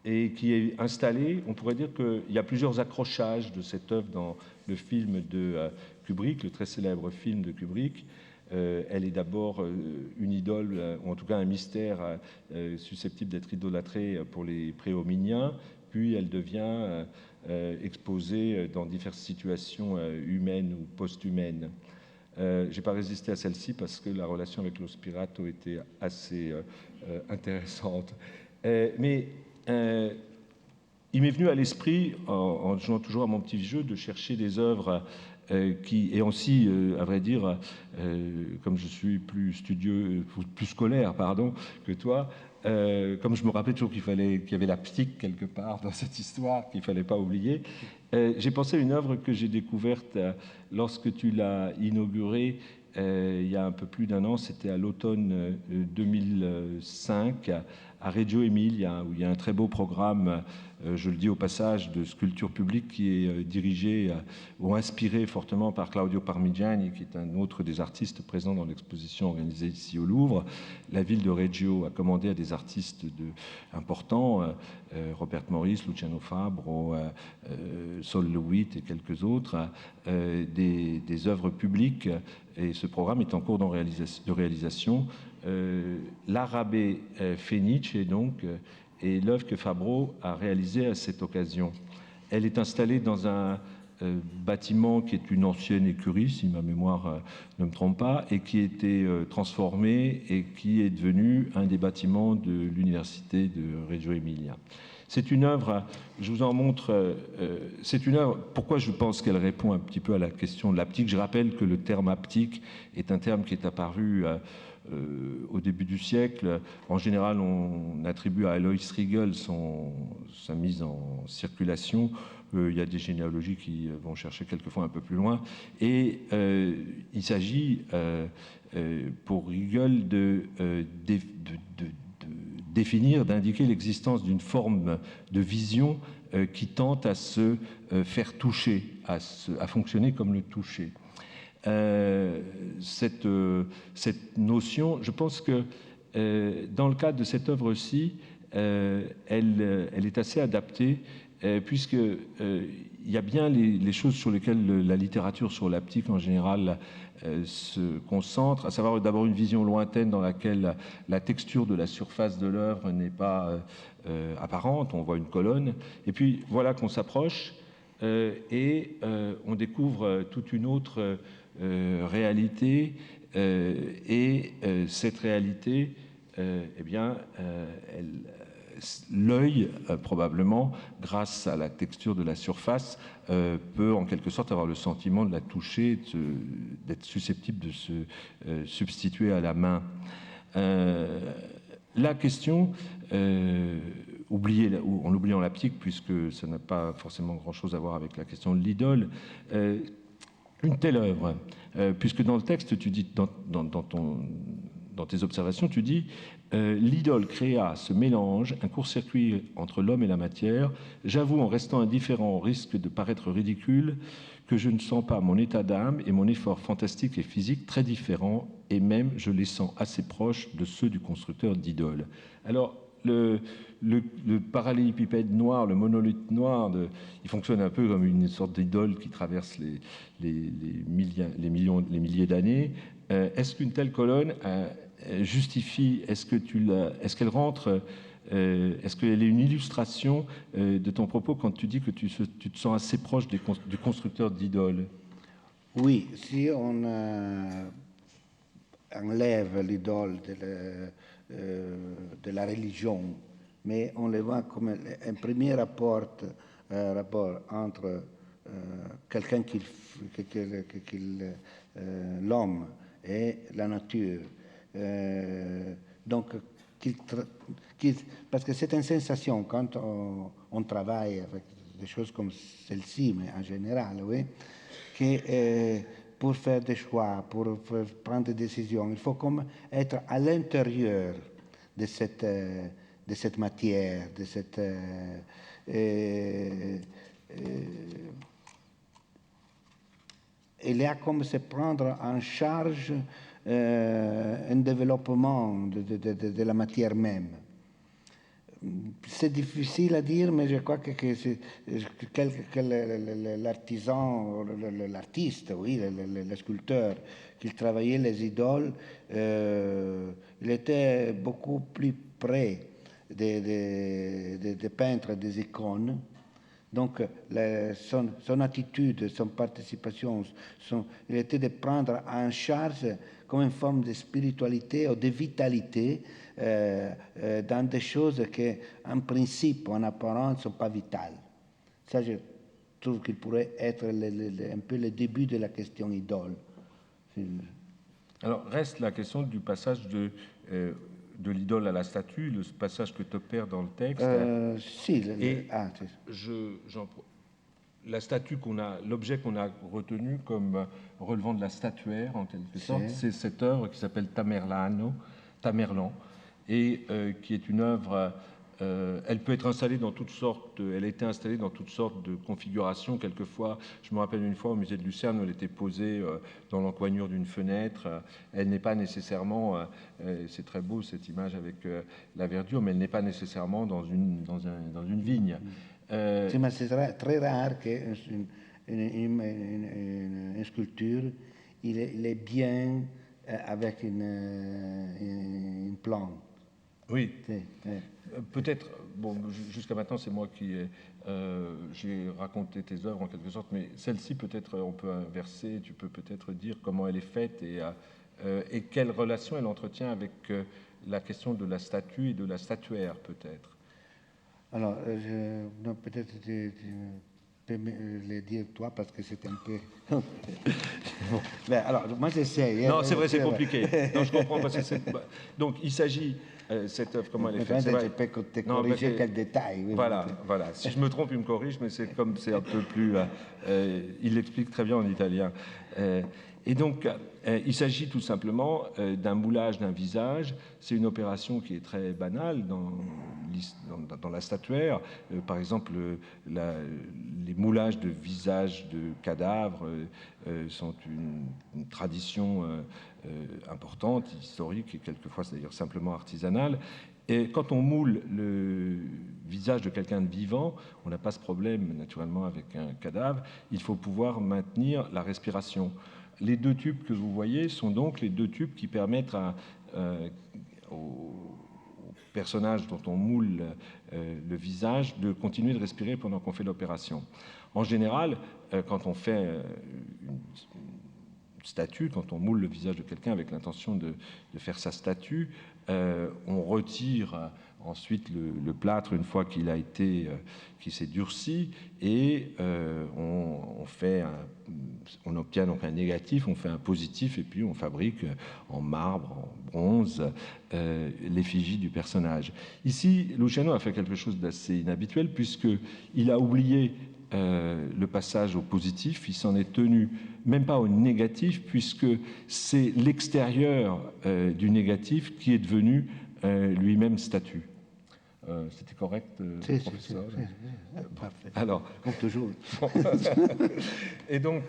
et qui est installée, on pourrait dire qu'il y a plusieurs accrochages de cette œuvre dans le film de Kubrick, le très célèbre film de Kubrick. Elle est d'abord une idole, ou en tout cas un mystère susceptible d'être idolâtré pour les préhominiens. puis elle devient exposée dans diverses situations humaines ou post-humaines. Je n'ai pas résisté à celle-ci parce que la relation avec Lo Spirato était assez intéressante. Mais il m'est venu à l'esprit, en jouant toujours à mon petit jeu, de chercher des œuvres et aussi, à vrai dire, comme je suis plus studieux, plus scolaire, pardon, que toi, comme je me rappelais toujours qu'il y avait la ptique quelque part dans cette histoire qu'il ne fallait pas oublier, j'ai pensé à une œuvre que j'ai découverte lorsque tu l'as inaugurée il y a un peu plus d'un an, c'était à l'automne 2005, à Reggio Emilia, où il y a un très beau programme, je le dis au passage, de sculpture publique qui est dirigé ou inspiré fortement par Claudio Parmigiani, qui est un autre des artistes présents dans l'exposition organisée ici au Louvre. La ville de Reggio a commandé à des artistes importants, Robert Morris, Luciano Fabbro, Sol LeWitt et quelques autres, des œuvres publiques, et ce programme est en cours de réalisation. L'Arabé Fenice, donc, est l'œuvre que Fabbro a réalisée à cette occasion. Elle est installée dans un bâtiment qui est une ancienne écurie, si ma mémoire ne me trompe pas, et qui a été transformé et qui est devenu un des bâtiments de l'université de Reggio Emilia. C'est une œuvre, je vous en montre, c'est une œuvre, pourquoi je pense qu'elle répond un petit peu à la question de l'haptique. Je rappelle que le terme haptique est un terme qui est apparu au début du siècle. En général, on attribue à Alois Riegel sa mise en circulation. Il y a des généalogies qui vont chercher quelquefois un peu plus loin. Et il s'agit pour Riegel de définir, d'indiquer l'existence d'une forme de vision qui tente à se faire toucher, à fonctionner comme le toucher. Cette notion, je pense que dans le cadre de cette œuvre-ci, elle est assez adaptée, puisqu'il y a bien les choses sur lesquelles la littérature sur l'haptique en général se concentre, à savoir d'abord une vision lointaine dans laquelle la texture de la surface de l'œuvre n'est pas apparente, on voit une colonne, et puis voilà qu'on s'approche et on découvre toute une autre réalité, et cette réalité, eh bien, l'œil, probablement, grâce à la texture de la surface, peut en quelque sorte avoir le sentiment de la toucher, d'être susceptible de se substituer à la main. La question, en oubliant l'haptique, puisque ça n'a pas forcément grand-chose à voir avec la question de l'idole, une telle œuvre, puisque dans le texte, tu dis, dans tes observations, tu dis l'idole créa ce mélange, un court-circuit entre l'homme et la matière. J'avoue, en restant indifférent au risque de paraître ridicule, que je ne sens pas mon état d'âme et mon effort fantastique et physique très différents, et même je les sens assez proches de ceux du constructeur d'idoles. Alors, le parallélépipède noir, le monolithe noir, il fonctionne un peu comme une sorte d'idole qui traverse les milliers d'années. Est-ce qu'une telle colonne justifie, est-ce qu'elle rentre, est-ce qu'elle est une illustration de ton propos quand tu dis que tu te sens assez proche du constructeur d'idoles? Oui, si on enlève l'idole de la religion, mais on le voit comme un premier rapport entre quelqu'un l'homme et la nature. Donc, parce que c'est une sensation quand on travaille avec des choses comme celle-ci, mais en général, oui, que pour faire des choix, pour prendre des décisions, il faut comme être à l'intérieur de cette matière, de cette il y a comme se prendre en charge un développement de la matière même. C'est difficile à dire, mais je crois que l'artisan, l'artiste, oui, le sculpteur, qui travaillait les idoles, il était beaucoup plus près des peintres, des icônes. Donc, son attitude, son participation, il était de prendre en charge comme une forme de spiritualité ou de vitalité dans des choses qui, en principe, en apparence, ne sont pas vitales. Ça, je trouve qu'il pourrait être un peu le début de la question idole. Alors, reste la question du passage de l'idole à la statue, le passage que tu opères dans le texte. La statue l'objet qu'on a retenu comme relevant de la statuaire, en quelque sorte, c'est cette œuvre qui s'appelle Tamerlan, et qui est une œuvre. Elle peut être installée dans toutes sortes. Elle a été installée dans toutes sortes de configurations. Quelquefois, je me rappelle une fois au musée de Lucerne, où elle était posée dans l'encoignure d'une fenêtre. Elle n'est pas nécessairement. C'est très beau cette image avec la verdure, mais elle n'est pas nécessairement dans une vigne. Mais c'est très rare qu'une sculpture, il est bien avec une plante. Oui. Peut-être, bon, jusqu'à maintenant, c'est moi qui j'ai raconté tes œuvres en quelque sorte, mais celle-ci, peut-être, on peut inverser, tu peux peut-être dire comment elle est faite et quelle relation elle entretient avec la question de la statue et de la statuaire, peut-être. Alors, peut-être tu peux me le dire toi, parce que c'est un peu... Alors, moi j'essaie. Non, c'est vrai, c'est compliqué. Non, je comprends, parce que donc, il s'agit... cette œuvre, comment elle est faite. Je peux te corriger quel détail. Oui, voilà. Si je me trompe, il me corrige, mais c'est comme c'est un peu plus... il l'explique très bien en italien. Et donc, il s'agit tout simplement d'un moulage d'un visage. C'est une opération qui est très banale dans la statuaire. Par exemple, les moulages de visages de cadavres sont une tradition importante, historique, et quelquefois c'est d'ailleurs simplement artisanale. Et quand on moule le visage de quelqu'un de vivant, on n'a pas ce problème naturellement avec un cadavre, il faut pouvoir maintenir la respiration. Les deux tubes que vous voyez sont donc les deux tubes qui permettent au personnage dont on moule le visage de continuer de respirer pendant qu'on fait l'opération. En général, quand on fait une statue, quand on moule le visage de quelqu'un avec l'intention de faire sa statue, on retire ensuite le plâtre une fois qu'il s'est durci, et on obtient donc un négatif, on fait un positif, et puis on fabrique en marbre, en bronze, l'effigie du personnage. Ici, Luciano a fait quelque chose d'assez inhabituel, puisqu'il a oublié le passage au positif, il s'en est tenu même pas au négatif, puisque c'est l'extérieur du négatif qui est devenu lui-même statue. C'était correct, professeur? Parfait. Alors, comme toujours. Et donc,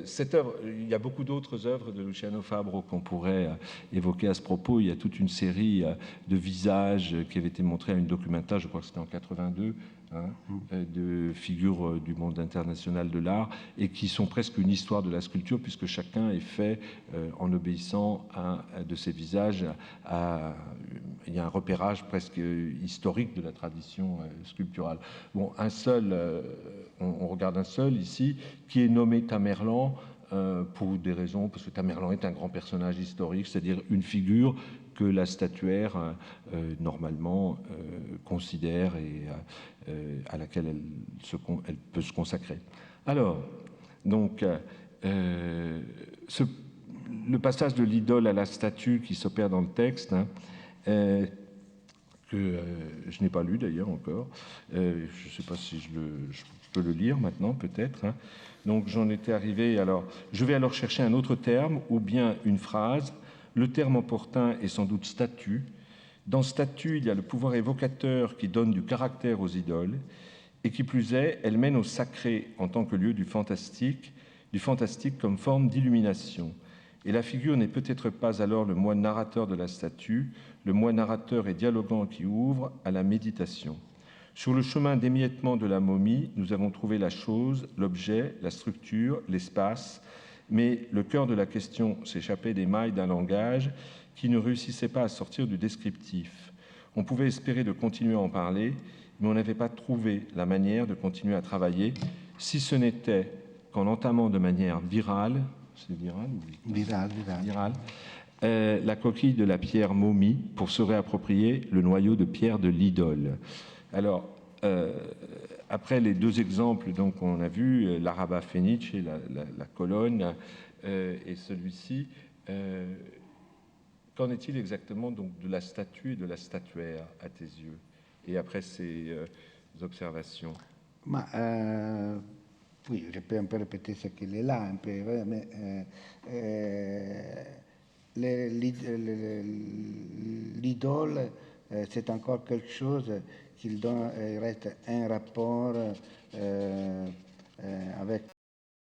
cette œuvre, il y a beaucoup d'autres œuvres de Luciano Fabro qu'on pourrait évoquer à ce propos. Il y a toute une série de visages qui avaient été montrés à une documenta, je crois que c'était en 82, de figures du monde international de l'art, et qui sont presque une histoire de la sculpture, puisque chacun est fait en obéissant à de ces visages. Il y a un repérage presque historique de la tradition sculpturale. Bon, on regarde un seul ici, qui est nommé Tamerlan, pour des raisons, parce que Tamerlan est un grand personnage historique, c'est-à-dire une figure que la statuaire normalement considère et à laquelle elle peut se consacrer. Alors, donc, le passage de l'idole à la statue qui s'opère dans le texte, que je n'ai pas lu d'ailleurs encore, je ne sais pas si je peux le lire maintenant peut-être. Donc j'en étais arrivé, alors je vais alors chercher un autre terme ou bien une phrase. Le terme opportun est sans doute statue. Dans statue, il y a le pouvoir évocateur qui donne du caractère aux idoles, et qui plus est, elle mène au sacré en tant que lieu du fantastique comme forme d'illumination. Et la figure n'est peut-être pas alors le moi narrateur de la statue, le moi narrateur et dialoguant qui ouvre à la méditation. Sur le chemin d'émiettement de la momie, nous avons trouvé la chose, l'objet, la structure, l'espace, mais le cœur de la question s'échappait des mailles d'un langage qui ne réussissait pas à sortir du descriptif. On pouvait espérer de continuer à en parler, mais on n'avait pas trouvé la manière de continuer à travailler, si ce n'était qu'en entamant de manière virale, c'est viral ou... Virale, la coquille de la pierre momie pour se réapproprier le noyau de pierre de l'idole. Alors, après les deux exemples donc, on a vu, l'Araba Fenice, la colonne, et celui-ci, qu'en est-il exactement donc, de la statue et de la statuaire à tes yeux? Et après ces observations. Oui, je peux un peu répéter ce qu'il est là, un peu, mais l'idole, c'est encore quelque chose qui reste un rapport avec